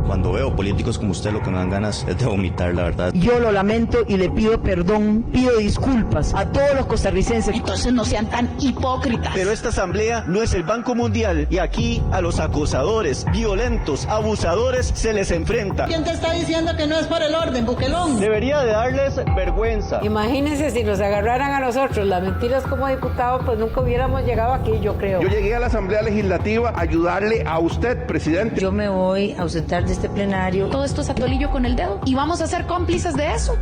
Cuando veo políticos como usted, lo que me dan ganas es de vomitar, la verdad. Yo lo lamento y le pido perdón, pido disculpas a todos los costarricenses. Entonces no sean tan hipócritas. Pero esta asamblea no es el Banco Mundial y aquí a los acosadores, violentos, abusadores se les enfrenta. ¿Quién te está diciendo que no es por el orden, Buquelón? Debería de darles vergüenza. Imagínense si nos agarraran a nosotros las mentiras como diputados, pues nunca hubiéramos llegado aquí, yo creo. Yo llegué a la Asamblea Legislativa a ayudarle a usted, presidente. Yo me voy a ausentar de este plenario. Todo esto es atolillo con el dedo y vamos a ser cómplices de eso.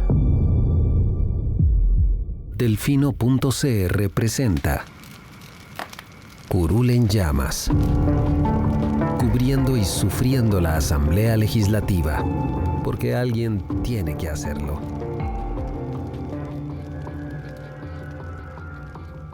Delfino.cr presenta Curul en llamas, cubriendo y sufriendo la Asamblea Legislativa, porque alguien tiene que hacerlo.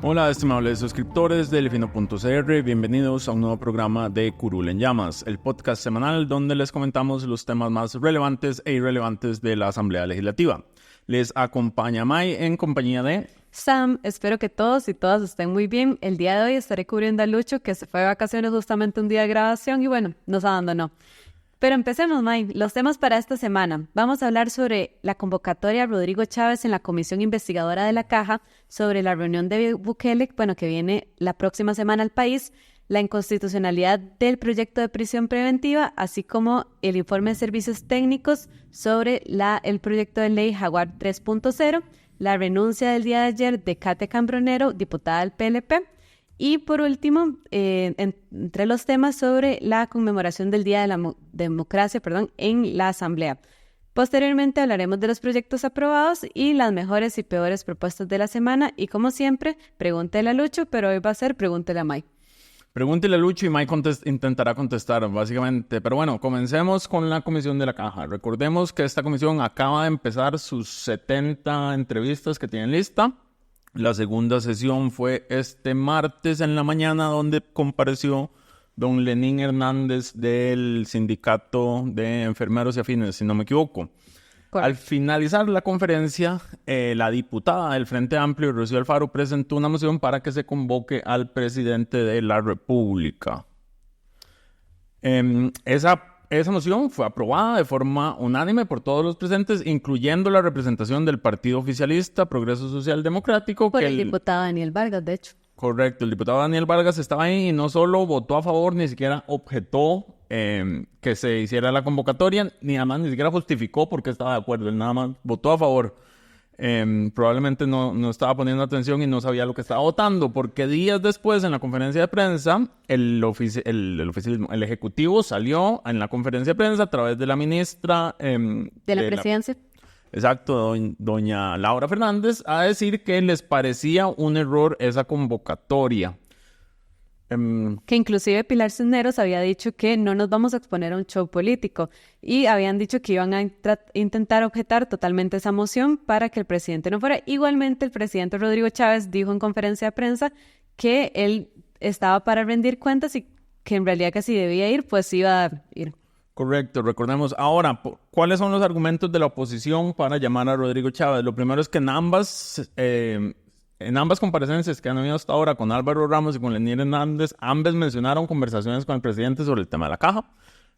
Hola, estimables suscriptores de Delfino.cr, bienvenidos a un nuevo programa de Curul en Llamas, el podcast semanal donde les comentamos los temas más relevantes e irrelevantes de la Asamblea Legislativa. Les acompaña Mai en compañía de Sam. Espero que todos y todas estén muy bien. El día de hoy estaré cubriendo a Lucho, que se fue de vacaciones justamente un día de grabación y bueno, nos abandonó. Pero empecemos, May. Los temas para esta semana. Vamos a hablar sobre la convocatoria a Rodrigo Chávez en la Comisión Investigadora de la Caja, sobre la reunión de Bukele, que viene la próxima semana al país, la inconstitucionalidad del proyecto de prisión preventiva, así como el informe de servicios técnicos sobre el proyecto de ley Jaguar 3.0, la renuncia del día de ayer de Kate Cambronero, diputada del PLP, y por último, entre los temas sobre la conmemoración del Día de la Democracia, en la Asamblea. Posteriormente hablaremos de los proyectos aprobados y las mejores y peores propuestas de la semana. Y como siempre, pregúntele a Lucho, pero hoy va a ser pregúntele a Mike. Pregúntele a Lucho y Mike intentará contestar, básicamente. Pero bueno, comencemos con la Comisión de la Caja. Recordemos que esta comisión acaba de empezar sus 70 entrevistas que tienen lista. La segunda sesión fue este martes en la mañana, donde compareció don Lenín Hernández del Sindicato de Enfermeros y Afines, si no me equivoco. Correcto. Al finalizar la conferencia, la diputada del Frente Amplio, Rocío Alfaro, presentó una moción para que se convoque al presidente de la República. Esa moción fue aprobada de forma unánime por todos los presentes, incluyendo la representación del Partido Oficialista Progreso Social Democrático. Por el diputado Daniel Vargas, de hecho. Correcto, el diputado Daniel Vargas estaba ahí y no solo votó a favor, ni siquiera objetó que se hiciera la convocatoria, ni siquiera justificó por qué estaba de acuerdo, él nada más votó a favor. Probablemente no estaba poniendo atención y no sabía lo que estaba votando, porque días después en la conferencia de prensa, el Ejecutivo salió en la conferencia de prensa a través de la ministra de la Presidencia. Exacto, doña Laura Fernández, a decir que les parecía un error esa convocatoria. Que inclusive Pilar Cisneros había dicho que no nos vamos a exponer a un show político y habían dicho que iban a intentar objetar totalmente esa moción para que el presidente no fuera. Igualmente el presidente Rodrigo Chávez dijo en conferencia de prensa que él estaba para rendir cuentas y que en realidad que si debía ir, pues iba a ir. Correcto, recordemos. Ahora, ¿cuáles son los argumentos de la oposición para llamar a Rodrigo Chávez? Lo primero es que en ambas comparecencias que han habido hasta ahora con Álvaro Ramos y con Lenín Hernández, ambos mencionaron conversaciones con el presidente sobre el tema de la Caja.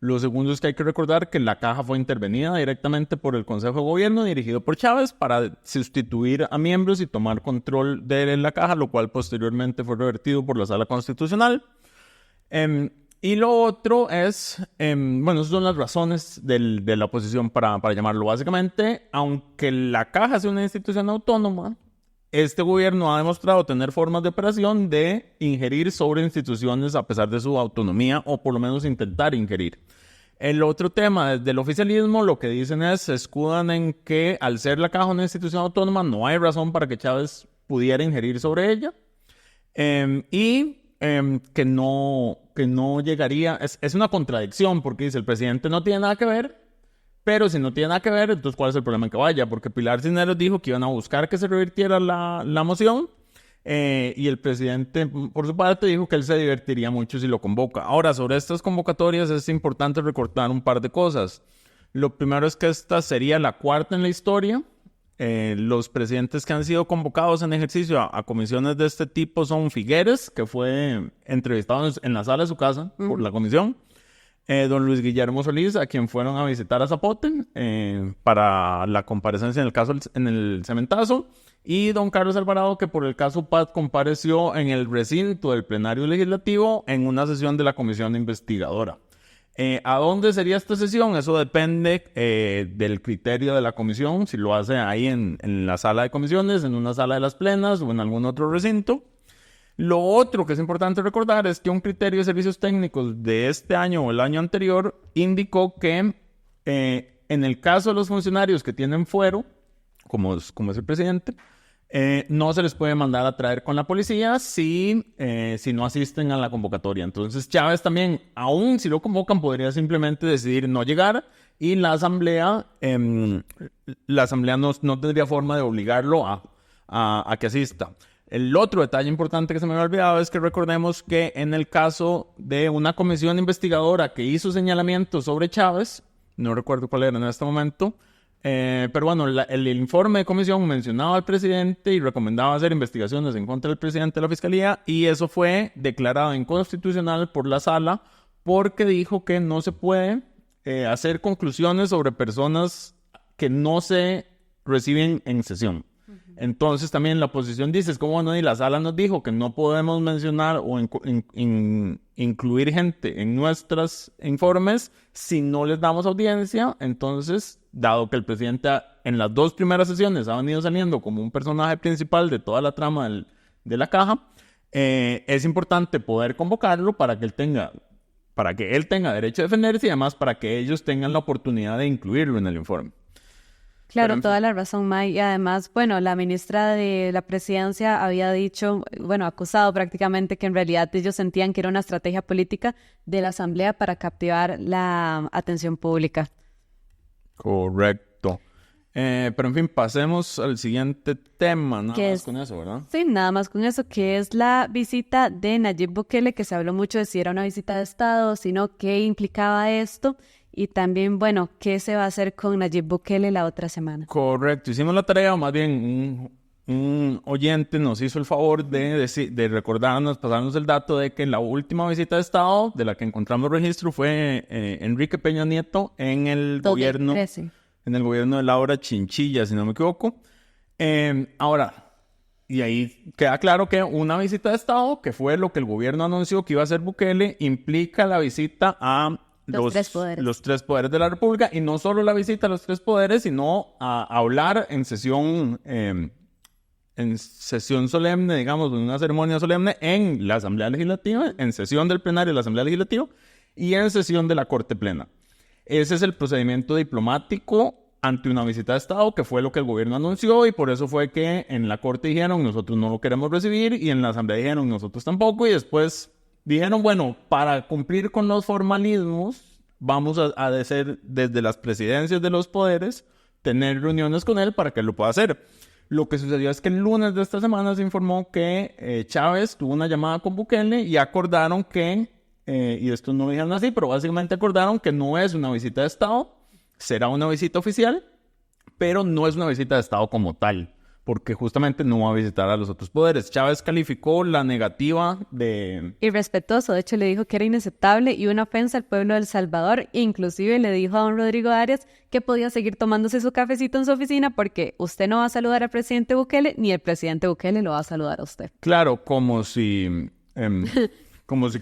Lo segundo es que hay que recordar que la Caja fue intervenida directamente por el Consejo de Gobierno dirigido por Chávez para sustituir a miembros y tomar control de la Caja, lo cual posteriormente fue revertido por la Sala Constitucional. Y lo otro es, esas son las razones de la oposición para llamarlo. Básicamente, aunque la Caja sea una institución autónoma, este gobierno ha demostrado tener formas de operación de ingerir sobre instituciones a pesar de su autonomía, o por lo menos intentar ingerir. El otro tema, desde el oficialismo, lo que dicen se escudan en que al ser la Caja una institución autónoma, no hay razón para que Chávez pudiera ingerir sobre ella. Que no llegaría, es una contradicción, porque dice el presidente no tiene nada que ver, pero si no tiene nada que ver, entonces ¿cuál es el problema en que vaya? Porque Pilar Cisneros dijo que iban a buscar que se revirtiera la moción, y el presidente, por su parte, dijo que él se divertiría mucho si lo convoca. Ahora, sobre estas convocatorias es importante recordar un par de cosas. Lo primero es que esta sería la cuarta en la historia. Los presidentes que han sido convocados en ejercicio a comisiones de este tipo son Figueres, que fue entrevistado en la sala de su casa por la comisión. don Luis Guillermo Solís, a quien fueron a visitar a Zapote para la comparecencia en el caso en el cementazo, y don Carlos Alvarado, que por el caso Pat compareció en el recinto del plenario legislativo en una sesión de la comisión investigadora. ¿A dónde sería esta sesión? Eso depende del criterio de la comisión, si lo hace ahí en la sala de comisiones, en una sala de las plenas o en algún otro recinto. Lo otro que es importante recordar es que un criterio de servicios técnicos de este año o el año anterior indicó que en el caso de los funcionarios que tienen fuero, como es el presidente, no se les puede mandar a traer con la policía si no asisten a la convocatoria. Entonces Chávez también, aún si lo convocan, podría simplemente decidir no llegar, y la asamblea no tendría forma de obligarlo a que asista. El otro detalle importante que se me había olvidado es que recordemos que en el caso de una comisión investigadora que hizo señalamientos sobre Chávez, no recuerdo cuál era en este momento, pero bueno, el informe de comisión mencionaba al presidente y recomendaba hacer investigaciones en contra del presidente de la fiscalía, y eso fue declarado inconstitucional por la sala porque dijo que no se puede hacer conclusiones sobre personas que no se reciben en sesión. Entonces también la oposición dice, es como, bueno, y la sala nos dijo que no podemos mencionar o incluir gente en nuestros informes si no les damos audiencia. Entonces, dado que el presidente en las 2 primeras sesiones ha venido saliendo como un personaje principal de toda la trama de la caja, es importante poder convocarlo para que él tenga derecho a defenderse, y además para que ellos tengan la oportunidad de incluirlo en el informe. Claro, toda la razón, May. Y además, bueno, la ministra de la Presidencia había dicho, bueno, acusado prácticamente que en realidad ellos sentían que era una estrategia política de la Asamblea para captivar la atención pública. Correcto. Pero en fin, pasemos al siguiente tema, nada más con eso, ¿verdad? Sí, nada más con eso, que es la visita de Nayib Bukele, que se habló mucho de si era una visita de Estado, sino qué implicaba esto. Y también, bueno, ¿qué se va a hacer con Nayib Bukele la otra semana? Hicimos la tarea, o más bien un oyente nos hizo el favor de recordarnos, pasarnos el dato de que la última visita de Estado de la que encontramos registro fue Enrique Peña Nieto en el gobierno de Laura Chinchilla, si no me equivoco. Ahora, y ahí queda claro que una visita de Estado, que fue lo que el gobierno anunció que iba a hacer Bukele, implica la visita a los 3 poderes de la República, y no solo la visita a los 3 poderes, sino a hablar en sesión solemne, digamos, en una ceremonia solemne en la Asamblea Legislativa, en sesión del plenario de la Asamblea Legislativa y en sesión de la Corte Plena. Ese es el procedimiento diplomático ante una visita de Estado, que fue lo que el gobierno anunció, y por eso fue que en la Corte dijeron nosotros no lo queremos recibir, y en la Asamblea dijeron nosotros tampoco, y después dijeron, bueno, para cumplir con los formalismos, vamos a hacer desde las presidencias de los poderes, tener reuniones con él para que él lo pueda hacer. Lo que sucedió es que el lunes de esta semana se informó que Chávez tuvo una llamada con Bukele y acordaron que, y esto no lo dijeron así, pero básicamente acordaron que no es una visita de Estado, será una visita oficial, pero no es una visita de Estado como tal, porque justamente no va a visitar a los otros poderes. Chávez calificó la negativa de irrespetuoso. De hecho, le dijo que era inaceptable y una ofensa al pueblo de El Salvador. Inclusive le dijo a don Rodrigo Arias que podía seguir tomándose su cafecito en su oficina porque usted no va a saludar al presidente Bukele, ni el presidente Bukele lo va a saludar a usted. Claro, como si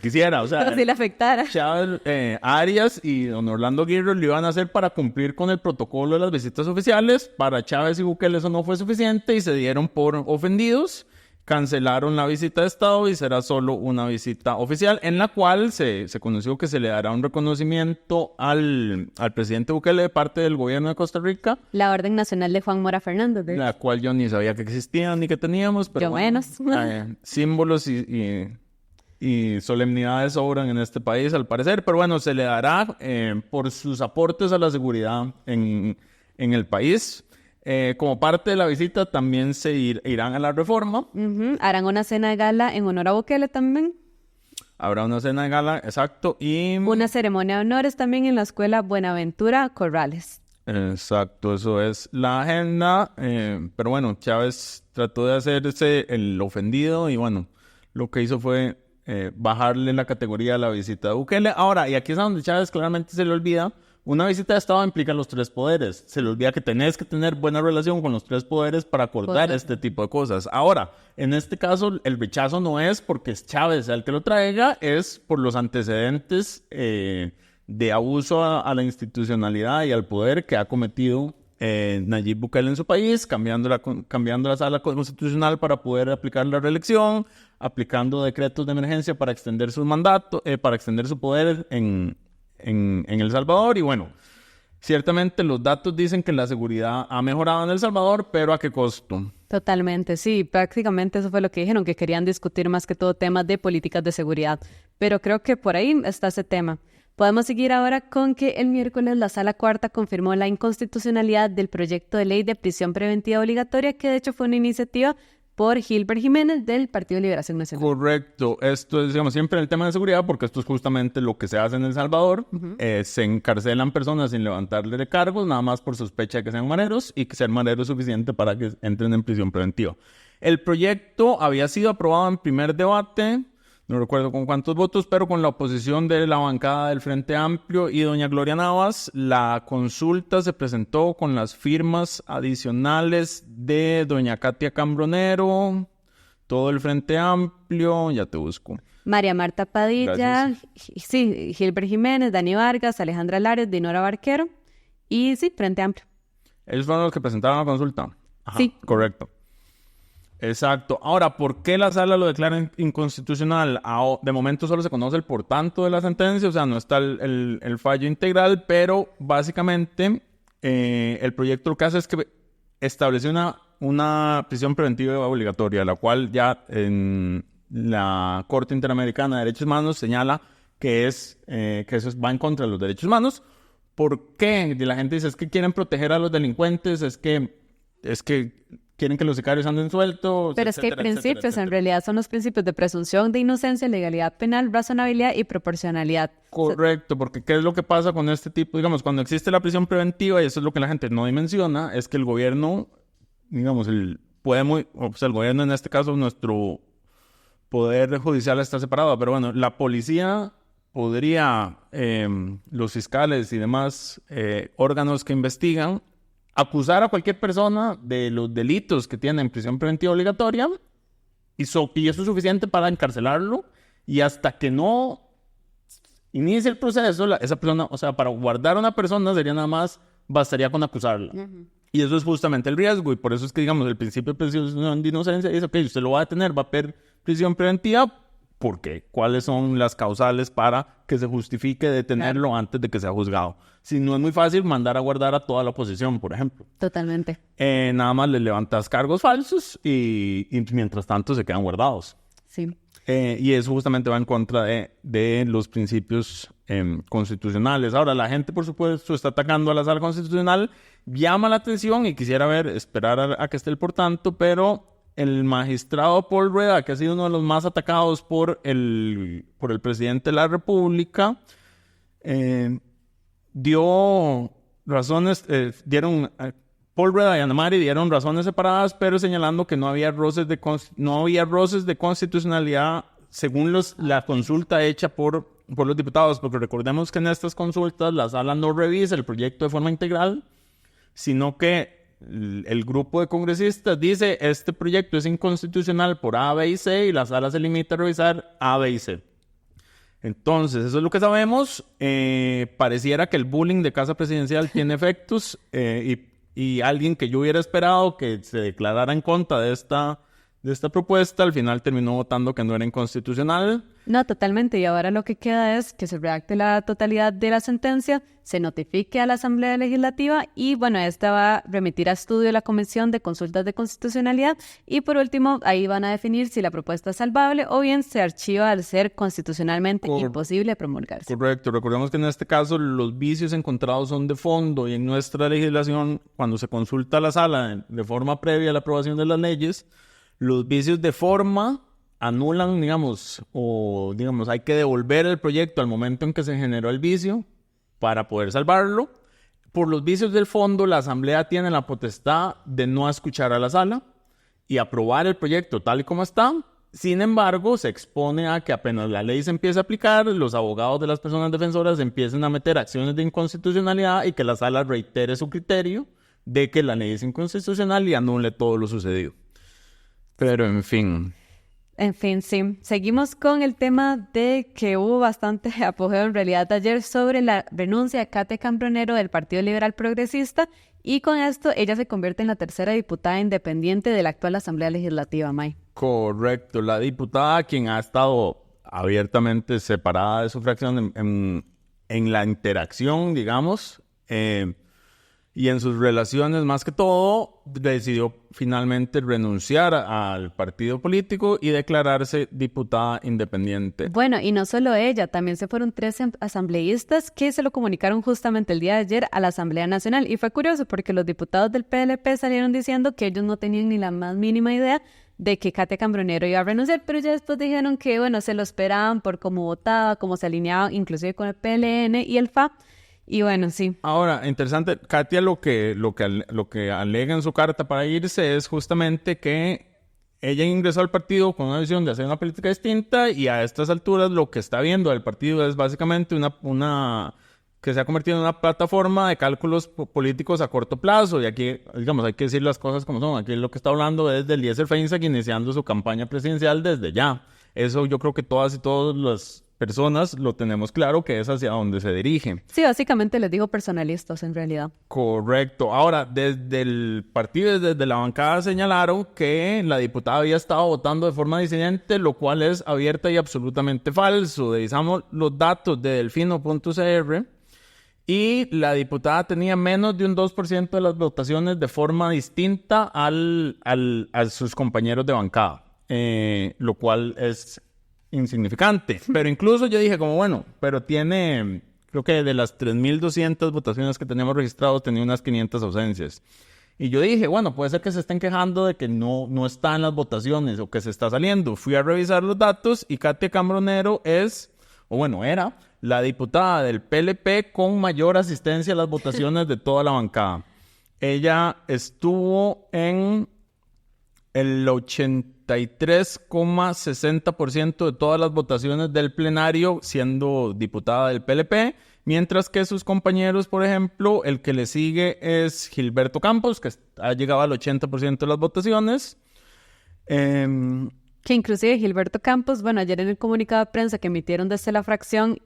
quisiera, o sea, como si le afectara. Chávez, Arias y don Orlando Aguirre lo iban a hacer para cumplir con el protocolo de las visitas oficiales. Para Chávez y Bukele eso no fue suficiente y se dieron por ofendidos, cancelaron la visita de Estado y será solo una visita oficial, en la cual se conoció que se le dará un reconocimiento al presidente Bukele de parte del gobierno de Costa Rica. La Orden Nacional de Juan Mora Fernández, ¿verdad? La cual yo ni sabía que existía ni que teníamos, pero yo bueno, menos. Símbolos y solemnidades sobran en este país, al parecer. Pero bueno, se le dará por sus aportes a la seguridad en el país. Como parte de la visita también se irán a la Reforma. Harán una cena de gala en honor a Bukele también. Habrá una cena de gala, exacto. Y una ceremonia de honores también en la escuela Buenaventura Corrales. Exacto, eso es la agenda. Pero bueno, Chávez trató de hacerse el ofendido y bueno, lo que hizo fue bajarle la categoría a la visita de Bukele. Ahora, y aquí es donde Chávez claramente se le olvida, una visita de Estado implica los 3 poderes. Se le olvida que tenés que tener buena relación con los 3 poderes para acordar este tipo de cosas. Ahora, en este caso, el rechazo no es porque es Chávez el que lo traiga, es por los antecedentes de abuso a la institucionalidad y al poder que ha cometido Nayib Bukele en su país, cambiando la sala constitucional para poder aplicar la reelección, aplicando decretos de emergencia para extender su mandato, para extender su poder en El Salvador. Y bueno, ciertamente los datos dicen que la seguridad ha mejorado en El Salvador, pero ¿a qué costo? Totalmente, sí, prácticamente eso fue lo que dijeron, que querían discutir más que todo temas de políticas de seguridad, pero creo que por ahí está ese tema. Podemos seguir ahora con que el miércoles la Sala Cuarta confirmó la inconstitucionalidad del proyecto de ley de prisión preventiva obligatoria, que de hecho fue una iniciativa por Gilbert Jiménez del Partido de Liberación Nacional. Correcto. Esto es, digamos, siempre el tema de seguridad, porque esto es justamente lo que se hace en El Salvador. Se encarcelan personas sin levantarle cargos, nada más por sospecha de que sean mareros, y que ser mareros es suficiente para que entren en prisión preventiva. El proyecto había sido aprobado en primer debate, no recuerdo con cuántos votos, pero con la oposición de la bancada del Frente Amplio y doña Gloria Navas. La consulta se presentó con las firmas adicionales de doña Katia Cambronero, todo el Frente Amplio, ya te busco. María Marta Padilla, sí, Gilbert Jiménez, Dani Vargas, Alejandra Lares, Dinora Barquero y sí, Frente Amplio. Ellos fueron los que presentaron la consulta. Ajá, sí. Correcto. Exacto. Ahora, ¿por qué la sala lo declara inconstitucional? De momento solo se conoce el por tanto de la sentencia, o sea, no está el fallo integral, pero básicamente el proyecto lo que hace es que establece una prisión preventiva obligatoria, la cual ya en la Corte Interamericana de Derechos Humanos señala que eso va en contra de los derechos humanos. ¿Por qué? Y la gente dice, es que quieren proteger a los delincuentes, es que quieren que los sicarios anden sueltos. Pero es que hay principios, en realidad son los principios de presunción de inocencia, legalidad penal, razonabilidad y proporcionalidad. Correcto, porque ¿qué es lo que pasa con este tipo? Digamos, cuando existe la prisión preventiva, y eso es lo que la gente no dimensiona, es que el gobierno, digamos, el gobierno en este caso, nuestro poder judicial está separado, pero bueno, la policía podría, los fiscales y demás órganos que investigan, acusar a cualquier persona de los delitos que tiene en prisión preventiva obligatoria y eso es suficiente para encarcelarlo, y hasta que no inicie el proceso, esa persona, o sea, para guardar a una persona bastaría con acusarla. Y eso es justamente el riesgo, y por eso es que, digamos, el principio de presunción de inocencia dice, ok, usted lo va a detener, va a pedir prisión preventiva, ¿por qué? ¿Cuáles son las causales para que se justifique detenerlo antes de que sea juzgado? Si no es muy fácil mandar a guardar a toda la oposición, por ejemplo. Totalmente. Nada más le levantas cargos falsos y mientras tanto se quedan guardados. Sí. Y eso justamente va en contra de los principios constitucionales. Ahora, la gente, por supuesto, está atacando a la sala constitucional, llama la atención y quisiera esperar a que esté el por tanto, pero el magistrado Paul Rueda, que ha sido uno de los más atacados por el presidente de la República, dio razones, Paul Rueda y Ana Mari dieron razones separadas, pero señalando que no había roces de constitucionalidad según la consulta hecha por los diputados, porque recordemos que en estas consultas la sala no revisa el proyecto de forma integral, sino que el grupo de congresistas dice este proyecto es inconstitucional por A, B y C, y la sala se limita a revisar A, B y C. Entonces, eso es lo que sabemos. Pareciera que el bullying de Casa Presidencial tiene efectos, y alguien que yo hubiera esperado que se declarara en contra de esta propuesta, al final terminó votando que no era inconstitucional. No, totalmente. Y ahora lo que queda es que se redacte la totalidad de la sentencia, se notifique a la Asamblea Legislativa y, bueno, esta va a remitir a estudio la Comisión de Consultas de Constitucionalidad y, por último, ahí van a definir si la propuesta es salvable o bien se archiva al ser constitucionalmente imposible promulgarse. Correcto. Recordemos que en este caso los vicios encontrados son de fondo y en nuestra legislación, cuando se consulta a la sala de forma previa a la aprobación de las leyes, los vicios de forma anulan, digamos, hay que devolver el proyecto al momento en que se generó el vicio para poder salvarlo. Por los vicios del fondo, la Asamblea tiene la potestad de no escuchar a la sala y aprobar el proyecto tal y como está, Sin embargo, se expone a que apenas la ley se empiece a aplicar, los abogados de las personas defensoras empiecen a meter acciones de inconstitucionalidad y que la sala reitere su criterio de que la ley es inconstitucional y anule todo lo sucedido. Pero, en fin... En fin, sí. Seguimos con el tema de que hubo bastante apogeo en realidad ayer sobre la renuncia de Katia Cambronero del Partido Liberal Progresista, y con esto ella se convierte en la tercera diputada independiente de la actual Asamblea Legislativa, May. Correcto. La diputada quien ha estado abiertamente separada de su fracción en la interacción, digamos, y en sus relaciones más que todo, decidió finalmente renunciar al partido político y declararse diputada independiente. Bueno, y no solo ella, también se fueron 13 asambleístas que se lo comunicaron justamente el día de ayer a la Asamblea Nacional. Y fue curioso porque los diputados del PLP salieron diciendo que ellos no tenían ni la más mínima idea de que Katia Cambronero iba a renunciar, pero ya después dijeron que, bueno, se lo esperaban por cómo votaba, cómo se alineaba inclusive con el PLN y el FA. Y bueno, sí. Ahora, interesante, Katia lo que alega en su carta para irse es justamente que ella ingresó al partido con una visión de hacer una política distinta y a estas alturas lo que está viendo del partido es básicamente una que se ha convertido en una plataforma de cálculos políticos a corto plazo. Y aquí, digamos, hay que decir las cosas como son. Aquí lo que está hablando es de Eliezer Feinsack iniciando su campaña presidencial desde ya. Eso yo creo que todas y todos las personas lo tenemos claro que es hacia donde se dirige. Sí, básicamente les digo personalistas en realidad. Correcto. Ahora, desde el partido, desde la bancada señalaron que la diputada había estado votando de forma disidente, lo cual es abierta y absolutamente falso. Revisamos los datos de delfino.cr y la diputada tenía menos de un 2% de las votaciones de forma distinta a sus compañeros de bancada, lo cual es insignificante. Pero incluso yo dije como, bueno, pero tiene, creo que de las 3.200 votaciones que teníamos registrados, tenía unas 500 ausencias. Y yo dije, bueno, puede ser que se estén quejando de que no está en las votaciones o que se está saliendo. Fui a revisar los datos y Katia Cambronero era la diputada del PLP con mayor asistencia a las votaciones de toda la bancada. Ella estuvo en el 83,60% de todas las votaciones del plenario siendo diputada del PLP, mientras que sus compañeros, por ejemplo, el que le sigue es Gilberto Campos, que ha llegado al 80% de las votaciones. Que inclusive Gilberto Campos, bueno, ayer en el comunicado de prensa que emitieron desde la fracción,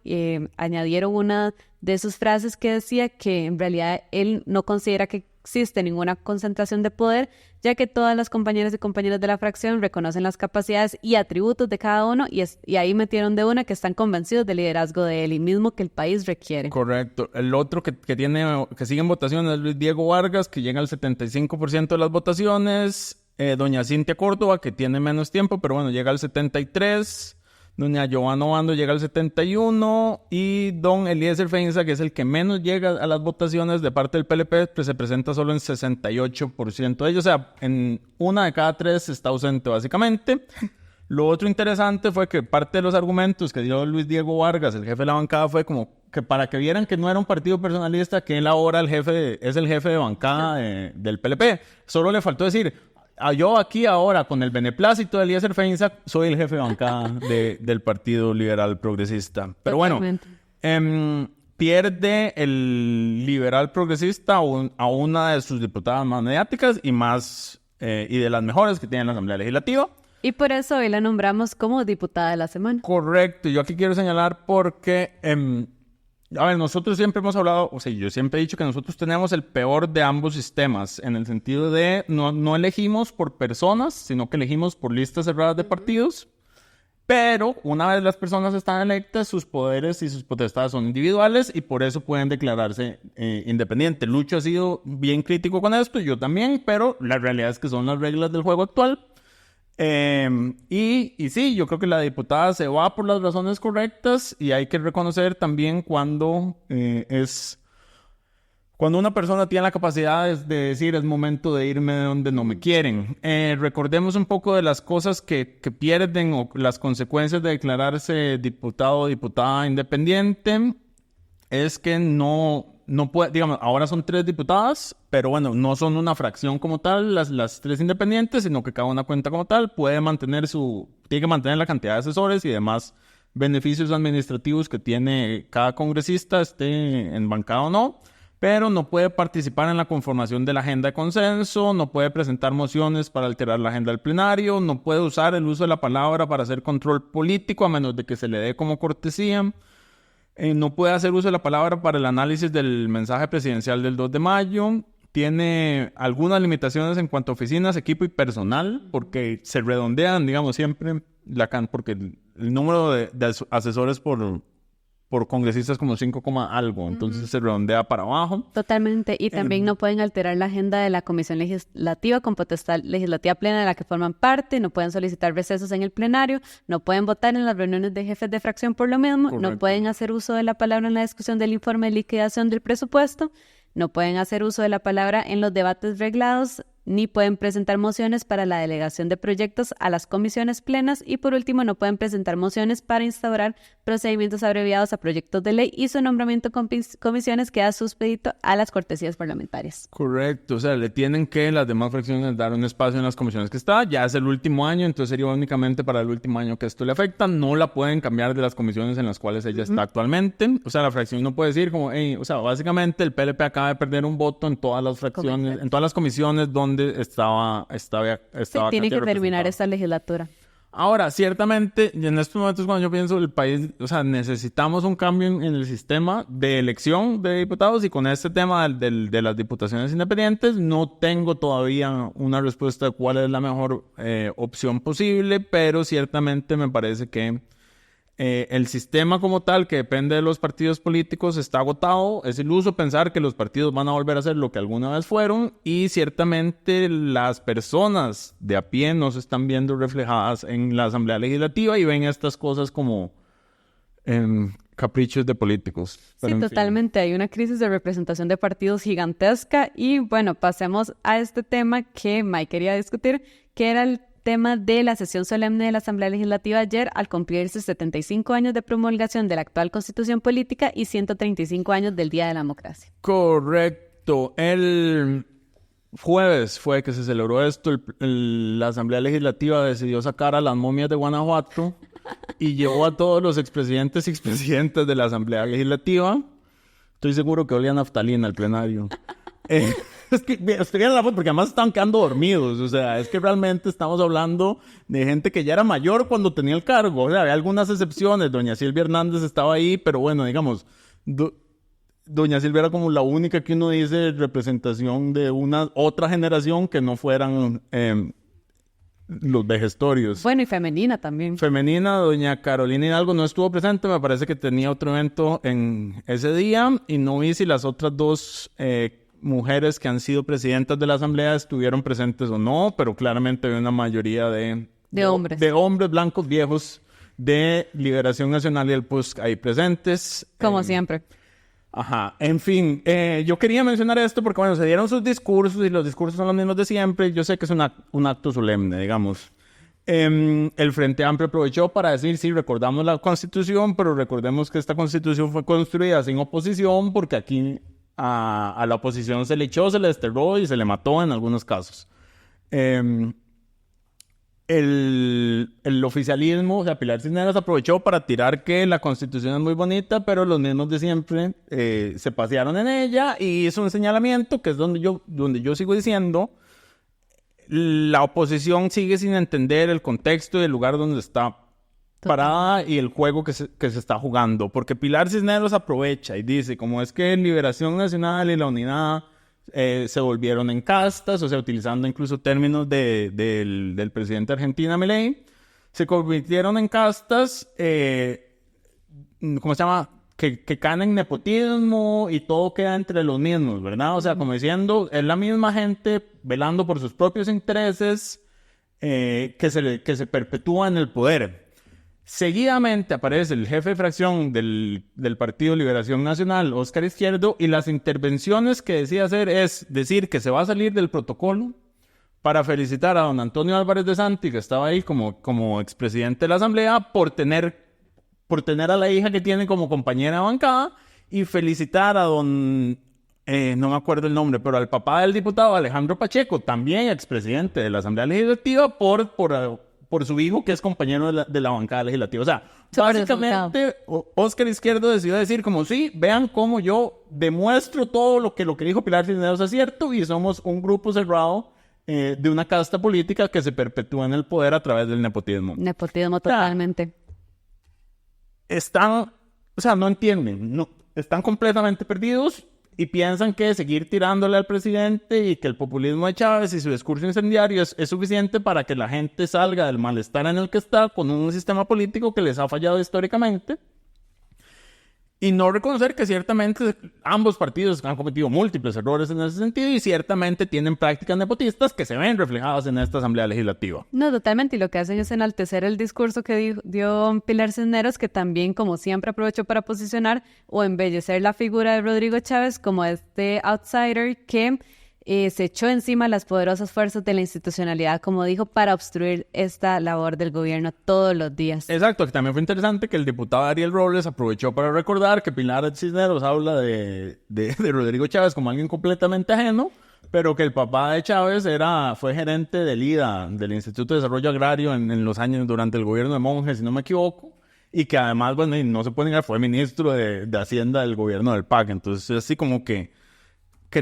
añadieron una de sus frases que decía que en realidad él no considera que existe ninguna concentración de poder, ya que todas las compañeras y compañeros de la fracción reconocen las capacidades y atributos de cada uno y ahí metieron de una que están convencidos del liderazgo de él y mismo que el país requiere. Correcto. El otro que sigue en votaciones es Luis Diego Vargas, que llega al 75% de las votaciones. Doña Cintia Córdoba, que tiene menos tiempo, pero bueno, llega al 73%. Doña Giovanna Obando llega al 71%. Y don Eliezer Feinsack, que es el que menos llega a las votaciones de parte del PLP, pues se presenta solo en 68% de ellos. O sea, en 1 de cada 3 está ausente, básicamente. Lo otro interesante fue que parte de los argumentos que dio Luis Diego Vargas, el jefe de la bancada, fue como que para que vieran que no era un partido personalista, que él ahora es el jefe de bancada del PLP. Solo le faltó decir... yo aquí ahora, con el beneplácito de Eliezer Feinsack, soy el jefe de bancada del Partido Liberal Progresista. Pero totalmente. Bueno, pierde el Liberal Progresista a una de sus diputadas más mediáticas y de las mejores que tiene la Asamblea Legislativa. Y por eso hoy la nombramos como diputada de la semana. Correcto. Yo aquí quiero señalar porque... nosotros siempre hemos hablado, yo siempre he dicho que nosotros tenemos el peor de ambos sistemas, en el sentido de no elegimos por personas, sino que elegimos por listas cerradas de partidos, pero una vez las personas están electas, sus poderes y sus potestades son individuales y por eso pueden declararse independientes. Lucho ha sido bien crítico con esto, yo también, pero la realidad es que son las reglas del juego actual. Y sí, yo creo que la diputada se va por las razones correctas y hay que reconocer también cuando una persona tiene la capacidad de decir es momento de irme de donde no me quieren. Recordemos un poco de las cosas que pierden o las consecuencias de declararse diputado o diputada independiente. Es que no no puede, digamos, ahora son 3 diputadas, pero bueno, no son una fracción como tal, las 3 independientes, sino que cada una cuenta como tal, tiene que mantener la cantidad de asesores y demás beneficios administrativos que tiene cada congresista, esté en bancada o no, pero no puede participar en la conformación de la agenda de consenso, no puede presentar mociones para alterar la agenda del plenario, no puede usar el uso de la palabra para hacer control político a menos de que se le dé como cortesía. No puede hacer uso de la palabra para el análisis del mensaje presidencial del 2 de mayo. Tiene algunas limitaciones en cuanto a oficinas, equipo y personal, porque se redondean, digamos, siempre, porque el número de asesores por congresistas como 5, algo, entonces se redondea para abajo. Totalmente, y también no pueden alterar la agenda de la Comisión Legislativa con potestad legislativa plena de la que forman parte, no pueden solicitar recesos en el plenario, no pueden votar en las reuniones de jefes de fracción por lo mismo, Correcto. No pueden hacer uso de la palabra en la discusión del informe de liquidación del presupuesto, no pueden hacer uso de la palabra en los debates reglados, ni pueden presentar mociones para la delegación de proyectos a las comisiones plenas y por último no pueden presentar mociones para instaurar procedimientos abreviados a proyectos de ley y su nombramiento con comisiones queda supedito a las cortesías parlamentarias. Correcto, o sea, le tienen que las demás fracciones dar un espacio en las comisiones que está, ya es el último año, entonces sería únicamente para el último año que esto le afecta, no la pueden cambiar de las comisiones en las cuales ella está actualmente, o sea, la fracción no puede decir como, o sea, básicamente el PLP acaba de perder un voto en todas las fracciones, en todas las comisiones donde estaba tiene que terminar esta legislatura. Ahora, ciertamente, y en estos momentos cuando yo pienso el país, o sea, necesitamos un cambio en el sistema de elección de diputados y con este tema de las diputaciones independientes no tengo todavía una respuesta de cuál es la mejor opción posible, pero ciertamente me parece que el sistema como tal, que depende de los partidos políticos, está agotado. Es iluso pensar que los partidos van a volver a ser lo que alguna vez fueron y ciertamente las personas de a pie no se están viendo reflejadas en la Asamblea Legislativa y ven estas cosas como caprichos de políticos. Pero sí, totalmente. Hay una crisis de representación de partidos gigantesca y bueno, pasemos a este tema que Mike quería discutir, que era el tema de la sesión solemne de la Asamblea Legislativa ayer al cumplirse 75 años de promulgación de la actual Constitución Política y 135 años del Día de la Democracia. Correcto. El jueves fue que se celebró esto. La Asamblea Legislativa decidió sacar a las momias de Guanajuato y llevó a todos los expresidentes y expresidentes de la Asamblea Legislativa. Estoy seguro que olía naftalina al plenario. Es que estoy viendo la foto porque además estaban quedando dormidos. O sea, es que realmente estamos hablando de gente que ya era mayor cuando tenía el cargo. O sea, había algunas excepciones. Doña Silvia Hernández estaba ahí, pero bueno, digamos, Doña Silvia era como la única que uno dice representación de una otra generación que no fueran los vejestorios. Bueno, y femenina también. Femenina, doña Carolina Hidalgo no estuvo presente. Me parece que tenía otro evento en ese día y no vi si las otras dos mujeres que han sido presidentas de la Asamblea estuvieron presentes o no, pero claramente había una mayoría de hombres. De hombres blancos viejos de Liberación Nacional y el PUSC ahí presentes. Como siempre. Ajá, en fin, yo quería mencionar esto porque, bueno, se dieron sus discursos y los discursos son los mismos de siempre. Yo sé que es un acto solemne, digamos. El Frente Amplio aprovechó para decir, sí, recordamos la Constitución, pero recordemos que esta Constitución fue construida sin oposición porque aquí a la oposición se le echó, se le desterró y se le mató en algunos casos. El oficialismo, o sea, Pilar Cisneros aprovechó para tirar que la Constitución es muy bonita, pero los mismos de siempre se pasearon en ella y hizo un señalamiento que es donde yo sigo diciendo la oposición sigue sin entender el contexto y el lugar donde está parada y el juego que se está jugando, porque Pilar Cisneros aprovecha y dice, como es que Liberación Nacional y la Unidad se volvieron en castas, o sea, utilizando incluso términos del presidente de Argentina, Milei, se convirtieron en castas, ¿cómo se llama? Que caen en nepotismo y todo queda entre los mismos, ¿verdad? O sea, como diciendo, es la misma gente velando por sus propios intereses que se perpetúa en el poder. Seguidamente aparece el jefe de fracción del Partido Liberación Nacional, Óscar Izquierdo, y las intervenciones que decide hacer es decir que se va a salir del protocolo para felicitar a don Antonio Álvarez de Santi, que estaba ahí como expresidente de la Asamblea, por tener a la hija que tiene como compañera de bancada, y felicitar a don, no me acuerdo el nombre, pero al papá del diputado Alejandro Pacheco, también expresidente de la Asamblea Legislativa, por su hijo, que es compañero de la bancada legislativa. O sea, básicamente, Óscar Izquierdo decidió decir como, sí, vean cómo yo demuestro todo lo que dijo Pilar Cisneros es cierto, y somos un grupo cerrado de una casta política que se perpetúa en el poder a través del nepotismo. Nepotismo totalmente. No entienden, están completamente perdidos y piensan que seguir tirándole al presidente y que el populismo de Chávez y su discurso incendiario es suficiente para que la gente salga del malestar en el que está con un sistema político que les ha fallado históricamente, y no reconocer que ciertamente ambos partidos han cometido múltiples errores en ese sentido y ciertamente tienen prácticas nepotistas que se ven reflejadas en esta Asamblea Legislativa. No, totalmente, y lo que hacen es enaltecer el discurso que dio Pilar Cisneros, que también, como siempre, aprovechó para posicionar o embellecer la figura de Rodrigo Chávez como este outsider que se echó encima las poderosas fuerzas de la institucionalidad, como dijo, para obstruir esta labor del gobierno todos los días. Exacto, que también fue interesante que el diputado Ariel Robles aprovechó para recordar que Pilar Cisneros habla de Rodrigo Chávez como alguien completamente ajeno, pero que el papá de Chávez fue gerente del IDA, del Instituto de Desarrollo Agrario, en los años durante el gobierno de Monge, si no me equivoco, y que además, bueno, y no se puede negar, fue ministro de Hacienda del gobierno del PAC. Entonces, así como que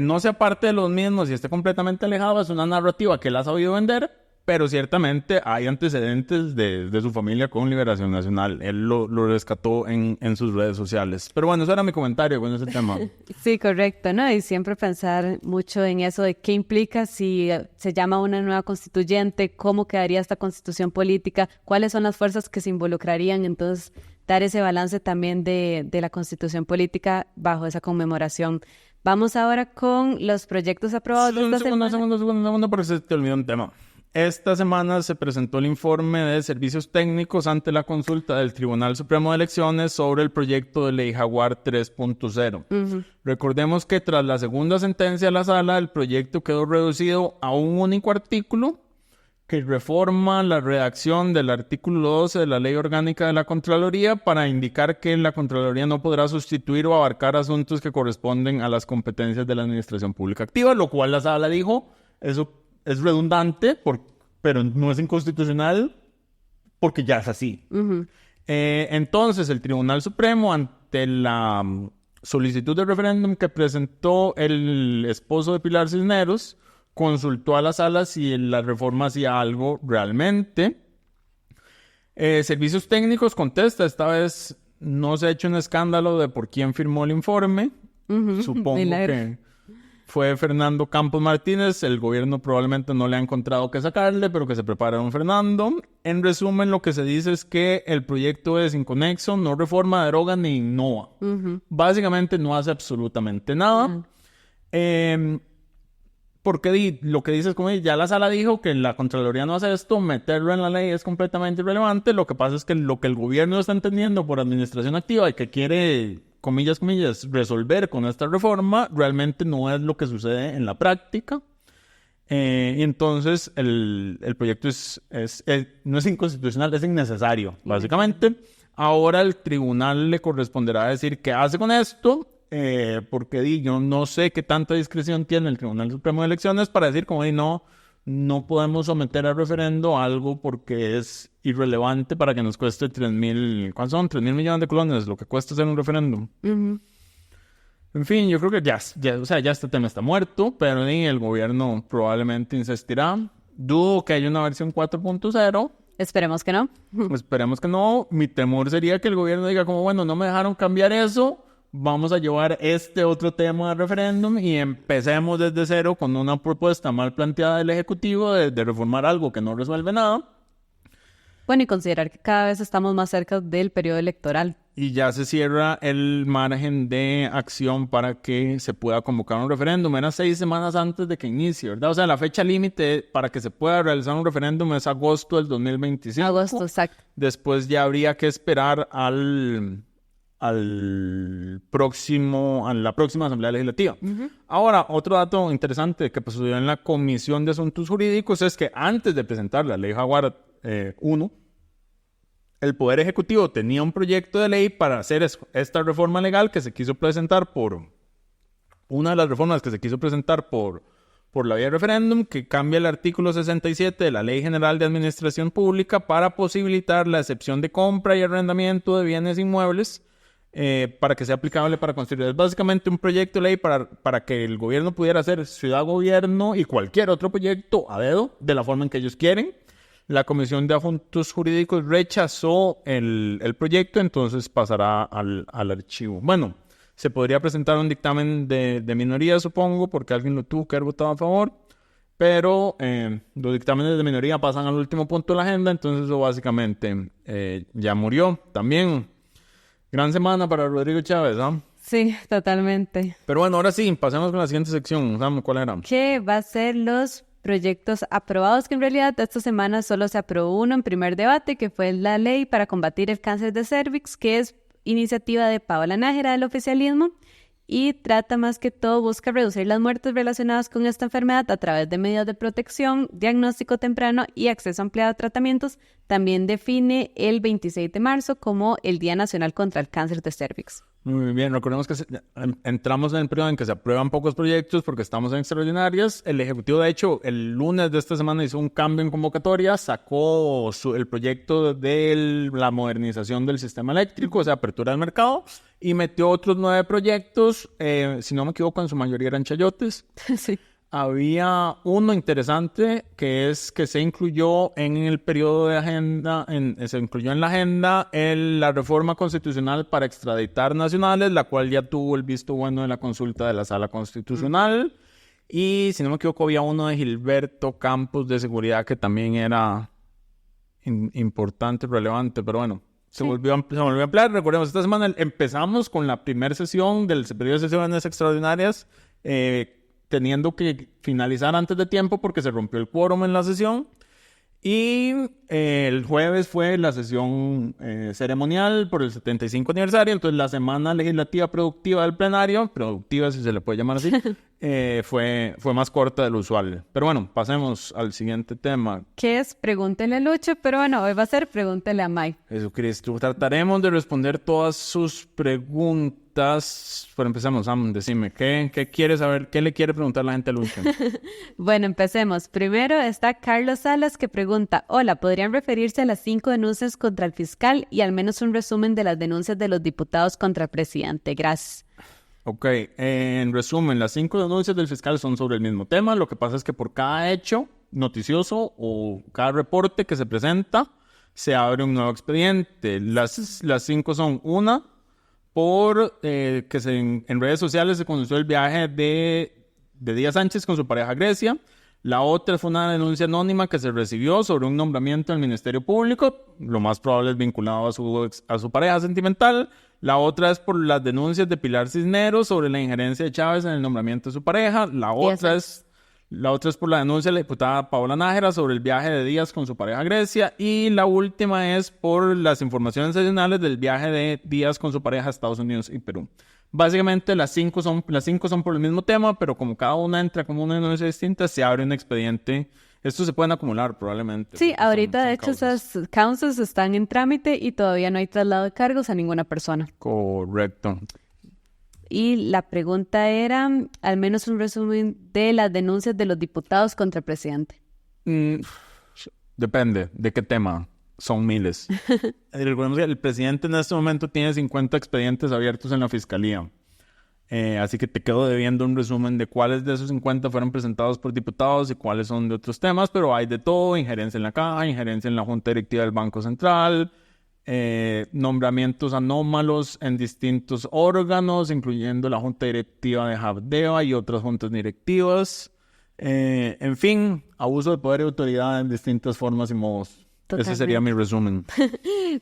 no sea parte de los mismos y esté completamente alejado es una narrativa que él ha sabido vender, pero ciertamente hay antecedentes de su familia con Liberación Nacional. Él lo rescató en sus redes sociales. Pero bueno, eso era mi comentario con ese tema. Sí, correcto, ¿no? Y siempre pensar mucho en eso de qué implica si se llama una nueva constituyente, cómo quedaría esta constitución política, cuáles son las fuerzas que se involucrarían. Entonces, dar ese balance también de la constitución política bajo esa conmemoración. Vamos ahora con los proyectos aprobados de esta semana. Segundo, porque se te olvidó un tema. Esta semana se presentó el informe de servicios técnicos ante la consulta del Tribunal Supremo de Elecciones sobre el proyecto de ley Jaguar 3.0. Recordemos que tras la segunda sentencia de la sala, el proyecto quedó reducido a un único artículo que reforma la redacción del artículo 12 de la Ley Orgánica de la Contraloría para indicar que la Contraloría no podrá sustituir o abarcar asuntos que corresponden a las competencias de la Administración Pública Activa, lo cual la sala dijo, eso es redundante, pero no es inconstitucional porque ya es así. Entonces, el Tribunal Supremo, ante la solicitud de referéndum que presentó el esposo de Pilar Cisneros, consultó a la sala si la reforma hacía algo realmente. Servicios técnicos contesta, esta vez no se ha hecho un escándalo de por quién firmó el informe. Supongo que fue Fernando Campos Martínez. El gobierno probablemente no le ha encontrado qué sacarle, pero que se prepara don Fernando. En resumen, lo que se dice es que el proyecto es inconexo, no reforma, deroga ni innova. Básicamente no hace absolutamente nada. Porque lo que dice es como ya la sala dijo que la Contraloría no hace esto, meterlo en la ley es completamente irrelevante. Lo que pasa es que lo que el gobierno está entendiendo por administración activa y que quiere, comillas, resolver con esta reforma, realmente no es lo que sucede en la práctica. Y entonces el proyecto no es inconstitucional, es innecesario, básicamente. Ahora el tribunal le corresponderá decir qué hace con esto. Porque yo no sé qué tanta discreción tiene el Tribunal Supremo de Elecciones para decir como no podemos someter a referendo algo porque es irrelevante para que nos cueste 3.000, ¿cuántos son? 3.000 millones de colones, lo que cuesta hacer un referéndum. En fin, yo creo que ya este tema está muerto, pero el gobierno probablemente insistirá. Dudo que haya una versión 4.0. Esperemos que no. Esperemos que no. Mi temor sería que el gobierno diga como, bueno, no me dejaron cambiar eso, vamos a llevar este otro tema de referéndum y empecemos desde cero con una propuesta mal planteada del Ejecutivo de reformar algo que no resuelve nada. Bueno, y considerar que cada vez estamos más cerca del periodo electoral. Y ya se cierra el margen de acción para que se pueda convocar un referéndum. Era 6 semanas antes de que inicie, ¿verdad? O sea, la fecha límite para que se pueda realizar un referéndum es agosto del 2025. Agosto, exacto. Después ya habría que esperar a la próxima Asamblea Legislativa. Ahora, otro dato interesante que sucedió en la Comisión de Asuntos Jurídicos es que antes de presentar la Ley Jaguar 1, el Poder Ejecutivo tenía un proyecto de ley para hacer esta reforma legal que se quiso presentar una de las reformas que se quiso presentar por la vía de referéndum, que cambia el artículo 67 de la Ley General de Administración Pública para posibilitar la excepción de compra y arrendamiento de bienes inmuebles para que sea aplicable para construir. Es básicamente un proyecto de ley para que el gobierno pudiera hacer ciudad-gobierno y cualquier otro proyecto a dedo, de la forma en que ellos quieren. La Comisión de Asuntos Jurídicos rechazó el proyecto, entonces pasará al archivo. Bueno, se podría presentar un dictamen de minoría, supongo, porque alguien lo tuvo que haber votado a favor, pero los dictámenes de minoría pasan al último punto de la agenda, entonces eso básicamente ya murió. También, gran semana para Rodrigo Chávez, ¿ah? Sí, totalmente. Pero bueno, ahora sí, pasemos con la siguiente sección. ¿Saben cuál era? Que va a ser los proyectos aprobados, que en realidad esta semana solo se aprobó uno en primer debate, que fue la ley para combatir el cáncer de cervix, que es iniciativa de Paola Nájera del oficialismo y trata más que todo, busca reducir las muertes relacionadas con esta enfermedad a través de medidas de protección, diagnóstico temprano y acceso ampliado a tratamientos. También define el 26 de marzo como el Día Nacional contra el Cáncer de Cervix. Muy bien, recordemos que entramos en el periodo en que se aprueban pocos proyectos porque estamos en extraordinarias. El Ejecutivo, de hecho, el lunes de esta semana hizo un cambio en convocatoria, sacó el proyecto de la modernización del sistema eléctrico, o sea, apertura del mercado, y metió otros 9 proyectos, si no me equivoco, en su mayoría eran chayotes. Sí. Había uno interesante que es que se incluyó en el periodo de agenda, se incluyó en la agenda la reforma constitucional para extraditar nacionales, la cual ya tuvo el visto bueno de la consulta de la Sala Constitucional. Y si no me equivoco, había uno de Gilberto Campos de seguridad que también era importante, relevante, pero bueno. Se volvió a emplear. Recordemos, esta semana empezamos con la primera sesión del periodo de sesiones extraordinarias, teniendo que finalizar antes de tiempo porque se rompió el quórum en la sesión. Y el jueves fue la sesión ceremonial por el 75 aniversario. Entonces la semana legislativa productiva del plenario, productiva si se le puede llamar así, fue más corta de lo usual. Pero bueno, pasemos al siguiente tema. Que es Pregúntele a Lucho, pero bueno, hoy va a ser Pregúntele a Mike. Jesucristo, trataremos de responder todas sus preguntas. Pero empecemos, Sam, decime, ¿qué quiere saber? ¿Qué le quiere preguntar la gente a Lucho? Bueno, empecemos. Primero está Carlos Salas, que pregunta: hola, ¿podrían referirse a las 5 denuncias contra el fiscal y al menos un resumen de las denuncias de los diputados contra el presidente? Gracias. Ok, en resumen, las 5 denuncias del fiscal son sobre el mismo tema. Lo que pasa es que por cada hecho noticioso o cada reporte que se presenta, se abre un nuevo expediente. Las 5 son: una, por que en redes sociales se conoció el viaje de Díaz Sánchez con su pareja Grecia. La otra fue una denuncia anónima que se recibió sobre un nombramiento del Ministerio Público, lo más probable es vinculado a su pareja sentimental. La otra es por las denuncias de Pilar Cisneros sobre la injerencia de Chávez en el nombramiento de su pareja. La otra es por la denuncia de la diputada Paola Nájera sobre el viaje de Díaz con su pareja Grecia. Y la última es por las informaciones adicionales del viaje de Díaz con su pareja a Estados Unidos y Perú. Básicamente las cinco son por el mismo tema, pero como cada una entra como una denuncia distinta, se abre un expediente. Estos se pueden acumular probablemente. Sí, ahorita de hecho esas causas están en trámite y todavía no hay traslado de cargos a ninguna persona. Correcto. Y la pregunta era, al menos un resumen de las denuncias de los diputados contra el presidente. Depende de qué tema. Son miles. Recordemos que el presidente en este momento tiene 50 expedientes abiertos en la fiscalía. Así que te quedo debiendo un resumen de cuáles de esos 50 fueron presentados por diputados y cuáles son de otros temas, pero hay de todo: injerencia en la caja, injerencia en la Junta Directiva del Banco Central, nombramientos anómalos en distintos órganos, incluyendo la Junta Directiva de Habdeba y otras juntas directivas. En fin, abuso de poder y autoridad en distintas formas y modos. Totalmente. Ese sería mi resumen.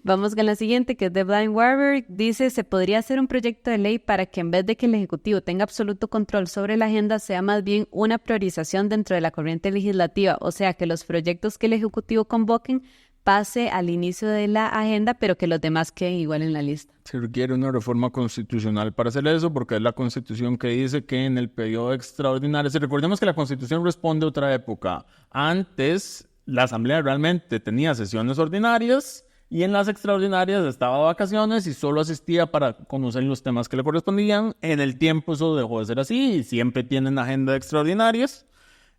Vamos con la siguiente, que es de Blind Warburg. Dice: se podría hacer un proyecto de ley para que en vez de que el Ejecutivo tenga absoluto control sobre la agenda, sea más bien una priorización dentro de la corriente legislativa. O sea, que los proyectos que el Ejecutivo convoquen pase al inicio de la agenda, pero que los demás queden igual en la lista. Se requiere una reforma constitucional para hacer eso, porque es la Constitución que dice que en el periodo extraordinario... Si recordemos que la Constitución responde a otra época. Antes, la Asamblea realmente tenía sesiones ordinarias Y en las extraordinarias estaba de vacaciones y solo asistía para conocer los temas que le correspondían. En el tiempo eso dejó de ser así y siempre tienen agenda de extraordinarias.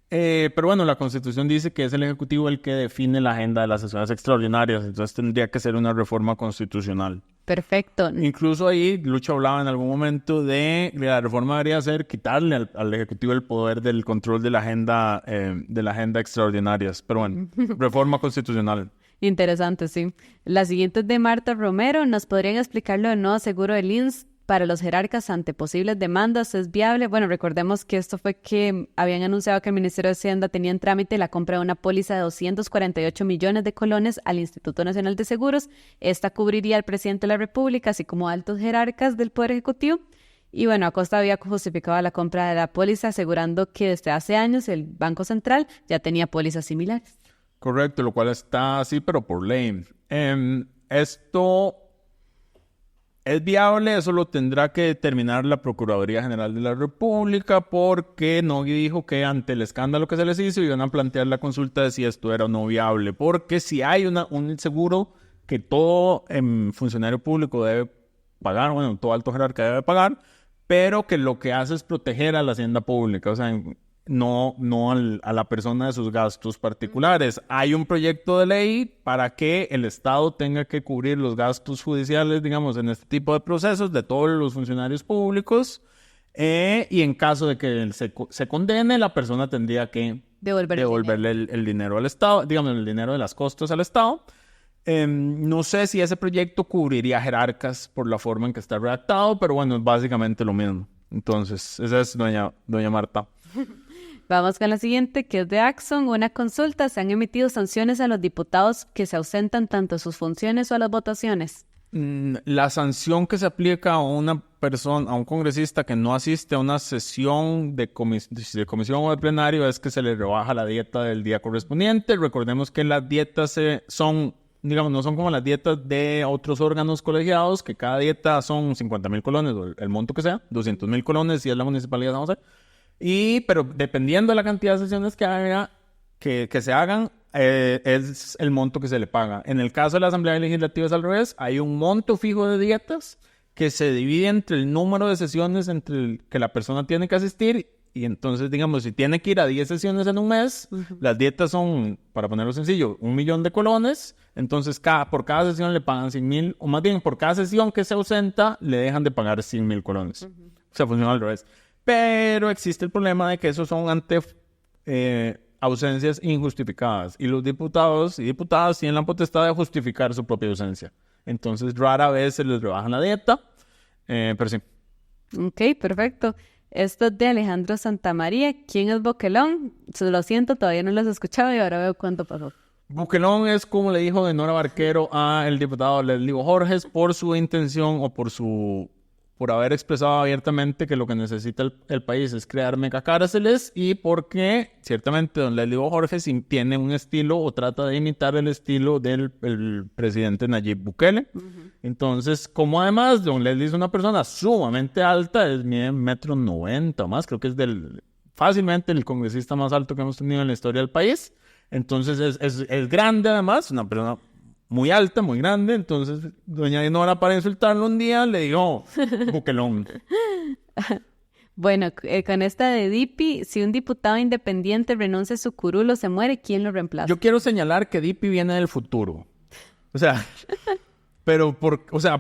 Pero bueno, la Constitución dice que es el Ejecutivo el que define la agenda de las sesiones extraordinarias, entonces tendría que ser una reforma constitucional. Perfecto. Incluso ahí Lucho hablaba en algún momento de que la reforma debería ser quitarle al Ejecutivo el poder del control de la agenda extraordinarias. Pero bueno, reforma constitucional. Interesante, sí. La siguiente es de Marta Romero. ¿Nos podrían explicar lo del nuevo seguro del INSS para los jerarcas ante posibles demandas? ¿Es viable? Bueno, recordemos que esto fue que habían anunciado que el Ministerio de Hacienda tenía en trámite la compra de una póliza de 248 millones de colones al Instituto Nacional de Seguros. Esta cubriría al presidente de la República, así como altos jerarcas del Poder Ejecutivo. Y bueno, Acosta había justificado la compra de la póliza asegurando que desde hace años el Banco Central ya tenía pólizas similares. Correcto, lo cual está así, pero por ley. Esto es viable, eso lo tendrá que determinar la Procuraduría General de la República, porque Nogui dijo que ante el escándalo que se les hizo iban a plantear la consulta de si esto era o no viable, porque si hay un seguro que todo funcionario público debe pagar, bueno, todo alto jerarca debe pagar, pero que lo que hace es proteger a la hacienda pública, o sea, no a la persona de sus gastos particulares. Hay un proyecto de ley para que el Estado tenga que cubrir los gastos judiciales, digamos, en este tipo de procesos de todos los funcionarios públicos, y en caso de que se condene, la persona tendría que devolverle el dinero al Estado, digamos, el dinero de las costas al Estado. No sé si ese proyecto cubriría jerarcas por la forma en que está redactado, pero bueno, es básicamente lo mismo. Entonces, esa es doña Marta. Vamos con la siguiente, que es de Axon. Una consulta. ¿Se han emitido sanciones a los diputados que se ausentan tanto a sus funciones o a las votaciones? La sanción que se aplica a una persona, a un congresista que no asiste a una sesión de comisión o de plenario, es que se le rebaja la dieta del día correspondiente. Recordemos que las dietas son, digamos, no son como las dietas de otros órganos colegiados, que cada dieta son 50,000 colones, o el monto que sea, 200,000 colones si es la municipalidad, vamos a ver. Pero dependiendo de la cantidad de sesiones que se hagan, es el monto que se le paga. En el caso de la Asamblea Legislativa es al revés. Hay un monto fijo de dietas que se divide entre el número de sesiones entre el que la persona tiene que asistir. Y entonces, digamos, si tiene que ir a 10 sesiones en un mes, las dietas son, para ponerlo sencillo, 1,000,000 de colones. Entonces, por cada sesión le pagan 100,000, o más bien, por cada sesión que se ausenta, le dejan de pagar 100,000 colones. O sea, funciona al revés. Pero existe el problema de que esos son ante ausencias injustificadas. Y los diputados y diputadas tienen la potestad de justificar su propia ausencia. Entonces, rara vez se les rebajan la dieta, pero sí. Ok, perfecto. Esto es de Alejandro Santamaría. ¿Quién es Boquelón? Lo siento, todavía no los he escuchado y ahora veo cuánto pasó. Boquelón es como le dijo Nora Barquero a el diputado Leslie Bojorges por su intención o por haber expresado abiertamente que lo que necesita el país es crear megacárceles, y porque ciertamente don Leslie Bojorges tiene un estilo o trata de imitar el estilo del presidente Nayib Bukele. Entonces, como además don Leslie es una persona sumamente alta, mide 1,90 m o más, creo que es fácilmente el congresista más alto que hemos tenido en la historia del país. Entonces es grande además, una persona muy alta, muy grande. Entonces doña Nora, para insultarlo un día, le dijo Buquelón. Bueno, con esta de Dipi, si un diputado independiente renuncia a su curul o se muere, ¿quién lo reemplaza? Yo quiero señalar que Dipi viene del futuro. O sea,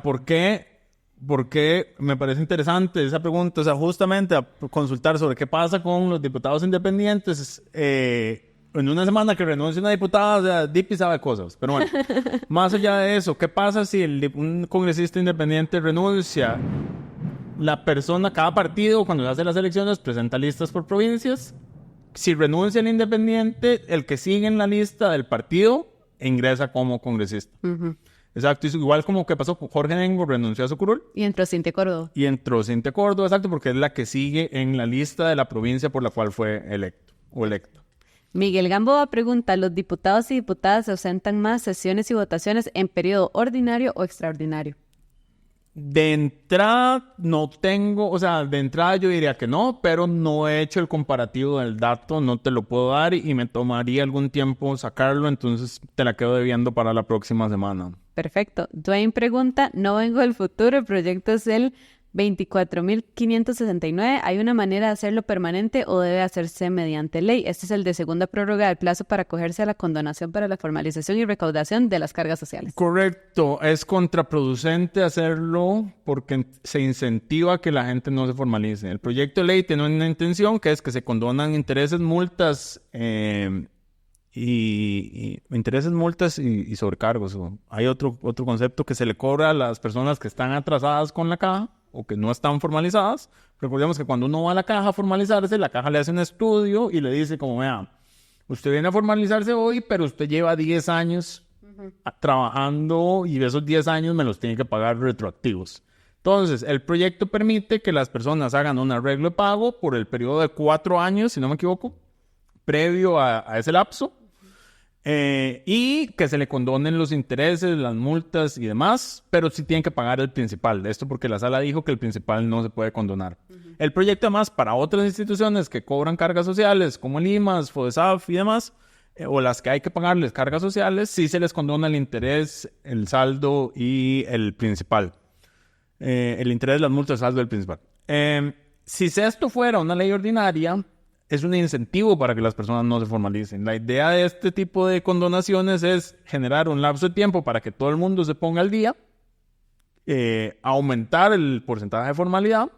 ¿por qué? Porque me parece interesante esa pregunta. O sea, justamente a consultar sobre qué pasa con los diputados independientes. En una semana que renuncia una diputada, o sea, Dipi sabe cosas. Pero bueno, más allá de eso, ¿qué pasa si un congresista independiente renuncia? La persona, cada partido, cuando hace las elecciones, presenta listas por provincias. Si renuncia el independiente, el que sigue en la lista del partido ingresa como congresista. Exacto, igual como que pasó con Jorge Nengo, renunció a su curul. Y entró Cintia Córdoba. Exacto, porque es la que sigue en la lista de la provincia por la cual fue electo o electa. Miguel Gamboa pregunta, ¿los diputados y diputadas se ausentan más sesiones y votaciones en periodo ordinario o extraordinario? De entrada no tengo, o sea, de entrada yo diría que no, pero no he hecho el comparativo del dato, no te lo puedo dar y me tomaría algún tiempo sacarlo, entonces te la quedo debiendo para la próxima semana. Perfecto. Dwayne pregunta, no vengo del futuro, el proyecto es el 24.569. ¿Hay una manera de hacerlo permanente o debe hacerse mediante ley? Este es el de segunda prórroga del plazo para acogerse a la condonación para la formalización y recaudación de las cargas sociales. Correcto. Es contraproducente hacerlo porque se incentiva que la gente no se formalice. El proyecto de ley tiene una intención que es que se condonan intereses, multas y sobrecargos. Hay otro concepto que se le cobra a las personas que están atrasadas con la caja o que no están formalizadas. Recordemos que cuando uno va a la caja a formalizarse, la caja le hace un estudio y le dice como, vea, usted viene a formalizarse hoy, pero usted lleva 10 años trabajando y esos 10 años me los tiene que pagar retroactivos. Entonces, el proyecto permite que las personas hagan un arreglo de pago por el periodo de 4 años, si no me equivoco, previo a ese lapso. Y que se le condonen los intereses, las multas y demás, pero sí tienen que pagar el principal. Esto porque la sala dijo que el principal no se puede condonar. El proyecto además para otras instituciones que cobran cargas sociales, como el IMAS, FODESAF y demás, o las que hay que pagarles cargas sociales, sí se les condona el interés, el saldo y el principal. El interés, las multas, el saldo y el principal. Si esto fuera una ley ordinaria, es un incentivo para que las personas no se formalicen. La idea de este tipo de condonaciones es generar un lapso de tiempo para que todo el mundo se ponga al día, aumentar el porcentaje de formalidad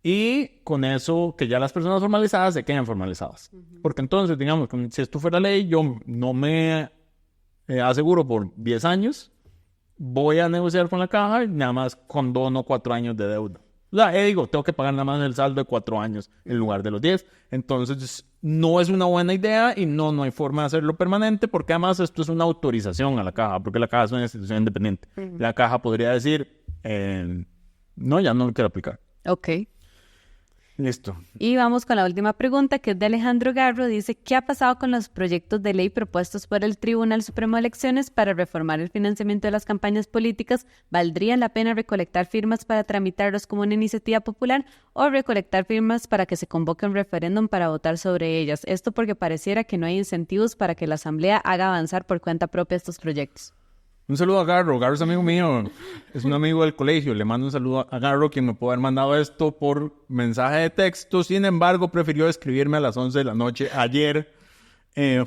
y con eso que ya las personas formalizadas se queden formalizadas. Porque entonces, digamos, si esto fuera ley, yo no me aseguro por 10 años, voy a negociar con la caja y nada más condono 4 años de deuda. O sea, tengo que pagar nada más el saldo de 4 años en lugar de los 10. Entonces, no es una buena idea y no hay forma de hacerlo permanente porque además esto es una autorización a la caja, porque la caja es una institución independiente. La caja podría decir, no, ya no lo quiero aplicar. Ok. Listo. Y vamos con la última pregunta, que es de Alejandro Garro. Dice, ¿qué ha pasado con los proyectos de ley propuestos por el Tribunal Supremo de Elecciones para reformar el financiamiento de las campañas políticas? ¿Valdría la pena recolectar firmas para tramitarlos como una iniciativa popular o recolectar firmas para que se convoque un referéndum para votar sobre ellas? Esto porque pareciera que no hay incentivos para que la Asamblea haga avanzar por cuenta propia estos proyectos. Un saludo a Garro. Garro es amigo mío. Es un amigo del colegio. Le mando un saludo a Garro, quien me pudo haber mandado esto por mensaje de texto. Sin embargo, prefirió escribirme a las 11 de la noche ayer,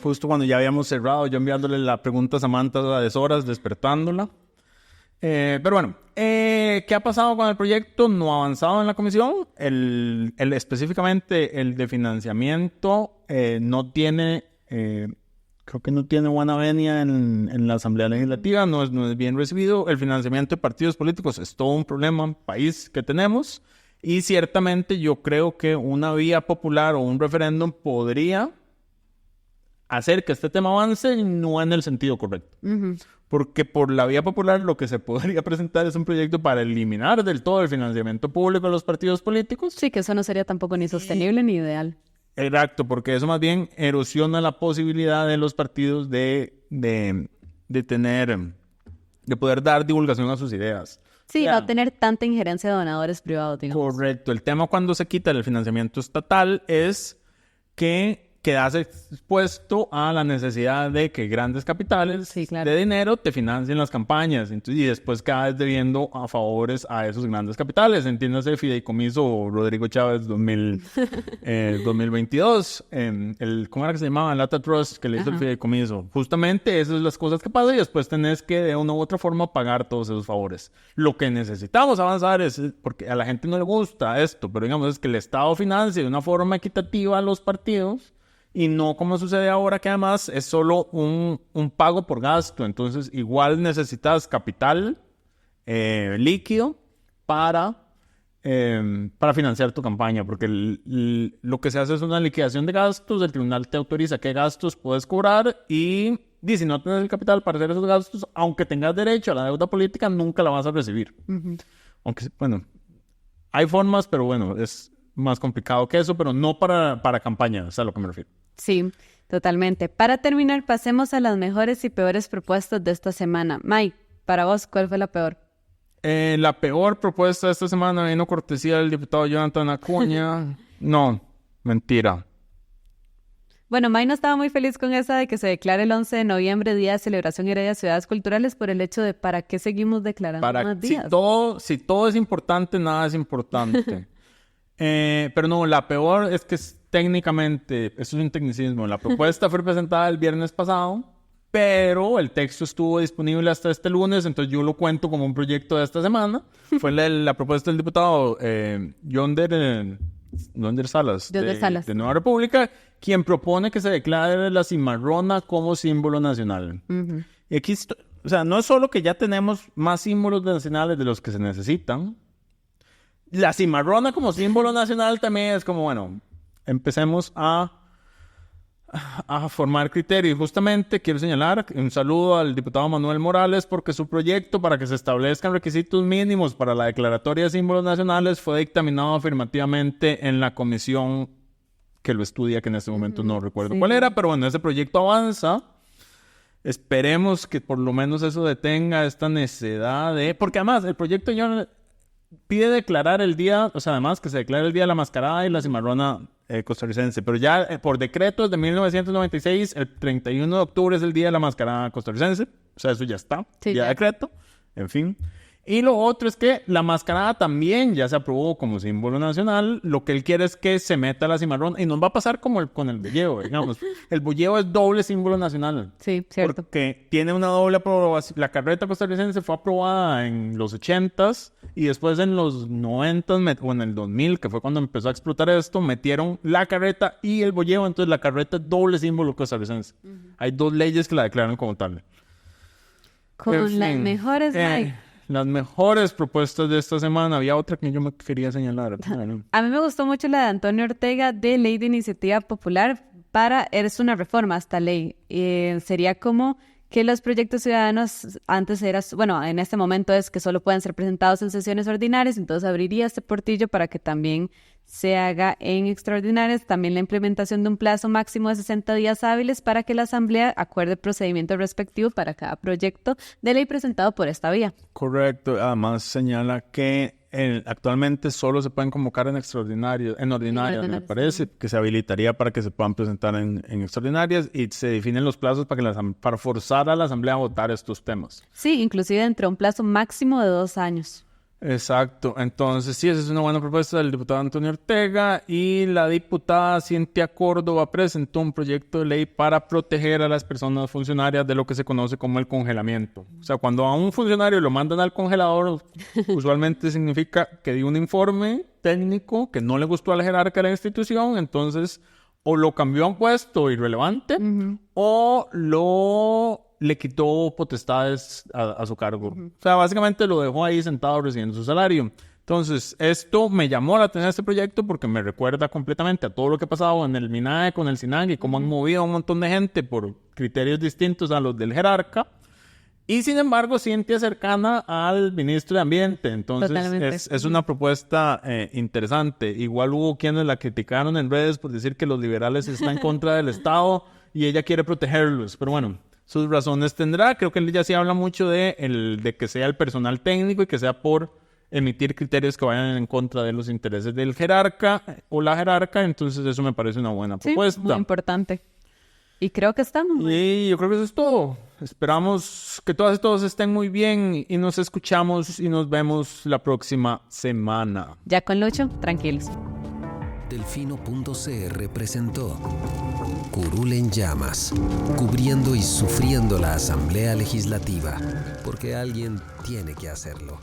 justo cuando ya habíamos cerrado, yo enviándole la pregunta a Samantha a deshoras, despertándola. Pero bueno, ¿qué ha pasado con el proyecto? No ha avanzado en la comisión. Específicamente el de financiamiento no tiene... creo que no tiene buena venia en la Asamblea Legislativa, no es bien recibido. El financiamiento de partidos políticos es todo un problema país que tenemos y ciertamente yo creo que una vía popular o un referéndum podría hacer que este tema avance y no en el sentido correcto. Porque por la vía popular lo que se podría presentar es un proyecto para eliminar del todo el financiamiento público de los partidos políticos. Sí, que eso no sería tampoco ni sostenible ni ideal. Exacto, porque eso más bien erosiona la posibilidad de los partidos de poder dar divulgación a sus ideas. Sí, no tener tanta injerencia de donadores privados, digamos. Correcto. El tema cuando se quita el financiamiento estatal es que quedas expuesto a la necesidad de que grandes capitales de dinero te financien las campañas. Entonces, y después quedas debiendo a favores a esos grandes capitales. Entiéndase, Fideicomiso Rodrigo Chávez 2022. ¿Cómo era que se llamaba? El Lata Trust que le hizo el Fideicomiso. Justamente esas son las cosas que pasan y después tenés que de una u otra forma pagar todos esos favores. Lo que necesitamos avanzar es, porque a la gente no le gusta esto, pero digamos es que el Estado financie de una forma equitativa a los partidos y no como sucede ahora, que además es solo un pago por gasto. Entonces, igual necesitas capital líquido para financiar tu campaña, porque lo que se hace es una liquidación de gastos, el tribunal te autoriza qué gastos puedes cobrar y si no tienes el capital para hacer esos gastos, aunque tengas derecho a la deuda política, nunca la vas a recibir. Aunque, bueno, hay formas, pero bueno, es más complicado que eso, pero no para campaña, es a lo que me refiero. Sí, totalmente. Para terminar, pasemos a las mejores y peores propuestas de esta semana. Mike, para vos, ¿cuál fue la peor? La peor propuesta de esta semana vino cortesía del diputado Jonathan Acuña. No, mentira. Bueno, May no estaba muy feliz con esa de que se declare el 11 de noviembre Día de Celebración Heredia de Ciudades Culturales por el hecho de ¿para qué seguimos declarando más días? Si todo es importante, nada es importante. Pero no, la peor es que técnicamente, eso es un tecnicismo, la propuesta fue presentada el viernes pasado, pero el texto estuvo disponible hasta este lunes, entonces yo lo cuento como un proyecto de esta semana. Fue la propuesta del diputado Yonder Salas, de Nueva República, quien propone que se declare la cimarrona como símbolo nacional. Uh-huh. Y aquí, o sea, no es solo que ya tenemos más símbolos nacionales de los que se necesitan. La cimarrona como símbolo nacional también es como, bueno, empecemos a formar criterios. Justamente quiero señalar un saludo al diputado Manuel Morales porque su proyecto para que se establezcan requisitos mínimos para la declaratoria de símbolos nacionales fue dictaminado afirmativamente en la comisión que lo estudia, que en este momento no recuerdo cuál era, pero bueno, ese proyecto avanza. Esperemos que por lo menos eso detenga esta necedad de... Porque además el proyecto ya pide declarar el día, o sea, además que se declare el día de la mascarada y la cimarrona costarricense, pero ya por decreto de 1996, el 31 de octubre es el día de la mascarada costarricense, o sea, eso ya está, ya decreto, en fin. Y lo otro es que la mascarada también ya se aprobó como símbolo nacional. Lo que él quiere es que se meta la cimarrona. Y nos va a pasar como con el bolleo, digamos. El bolleo es doble símbolo nacional. Sí, cierto. Porque tiene una doble aprobación. La carreta costarricense fue aprobada en los 80s y después en los 90s o en el 2000, que fue cuando empezó a explotar esto, metieron la carreta y el bolleo. Entonces la carreta es doble símbolo costarricense. Uh-huh. Hay dos leyes que la declaran como tal. Con las mejores... Las mejores propuestas de esta semana. Había otra que yo me quería señalar. Bueno. A mí me gustó mucho la de Antonio Ortega de Ley de Iniciativa Popular es una reforma a esta ley. Sería como que los proyectos ciudadanos antes en este momento es que solo pueden ser presentados en sesiones ordinarias, entonces abriría este portillo para que también se haga en extraordinarias. También la implementación de un plazo máximo de 60 días hábiles para que la Asamblea acuerde el procedimiento respectivo para cada proyecto de ley presentado por esta vía. Correcto. Además señala que actualmente solo se pueden convocar en ordinarias, me parece, que se habilitaría para que se puedan presentar en extraordinarias y se definen los plazos para forzar a la Asamblea a votar estos temas. Sí, inclusive entre un plazo máximo de 2 años. Exacto. Entonces, sí, esa es una buena propuesta del diputado Antonio Ortega y la diputada Cintia Córdoba presentó un proyecto de ley para proteger a las personas funcionarias de lo que se conoce como el congelamiento. O sea, cuando a un funcionario lo mandan al congelador, usualmente significa que dio un informe técnico que no le gustó a la jerarca de la institución, entonces o lo cambió a un puesto irrelevante o le quitó potestades a su cargo. O sea, básicamente lo dejó ahí sentado recibiendo su salario. Entonces, esto me llamó la atención este proyecto porque me recuerda completamente a todo lo que ha pasado en el MINAE con el SINAG y cómo han movido a un montón de gente por criterios distintos a los del jerarca. Y sin embargo, Cintia cercana al ministro de Ambiente. Entonces, es una propuesta interesante. Igual hubo quienes la criticaron en redes por decir que los liberales están en contra del Estado y ella quiere protegerlos. Pero bueno, sus razones tendrá. Creo que él ya sí habla mucho de que sea el personal técnico y que sea por emitir criterios que vayan en contra de los intereses del jerarca o la jerarca. Entonces eso me parece una buena propuesta. Muy importante. Y creo que estamos. Y yo creo que eso es todo. Esperamos que todas y todos estén muy bien y nos escuchamos y nos vemos la próxima semana. Ya con Lucho, tranquilos. Delfino.cr presentó Curul en Llamas, cubriendo y sufriendo la Asamblea Legislativa, porque alguien tiene que hacerlo.